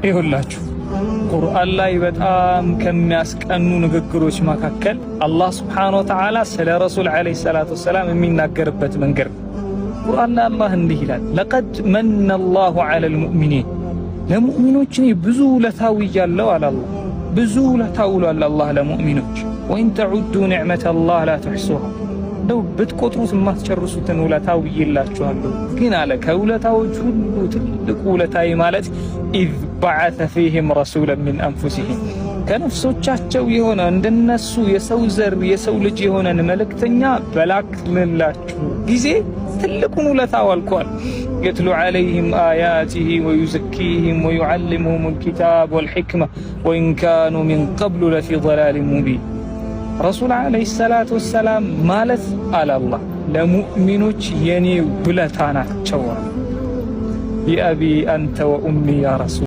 ይሁላችሁ ቁርአን ላይ በጣም ከሚያስቀኑ ንግግሮች መካከል አላህ ሱብሓነሁ ወተዓላ ስለ ረሱል ዓለይሂ ሰላቱ ወሰላም የሚናገርበት መንገድ ቁርአን ላይ አላህ እንዲህ ይላል፣ ለቀድ መነ አላሁ ዐለል ሙእሚኒን ለሙእሚኖች ብዙ ውለታ ውያለሁ አለ አላህ። ብዙ ውለታ ውሏል አላህ ለሙእሚኖች። ወኢን ተዑዱ ኒዕመተላህ ላ ተሕሱሃ እንደው ብትቆጥሩት የማትጨርሱትን ውለታ ውዬላችኋለሁ። ግን አለ ከውለታዎች ሁሉ ትልቁ ውለታዬ ማለት ኢዝ በዐሰ ፊህም ረሱለን ሚን አንፉሲሂም ከነፍሶቻቸው የሆነ እንደነሱ የሰው ዘር የሰው ልጅ የሆነን መልእክተኛ በላክንላችሁ ጊዜ ትልቁን ውለታ ዋልኳል። የትሉ ዐለይሂም አያቲሂ ወዩዘኪሂም ወዩዐልሙሁሙል ኪታብ ወልሕክመ ወኢን ካኑ ሚን ቀብሉ ለፊ ضላሊን ሙቢን። ረሱል ዓለይሂ ሰላቱ ወሰላም ማለት አለ አላህ ለሙእሚኖች የኔ ውለታ ናቸው። ቢአቢ አንተ ወኡሚ ያ ረሱል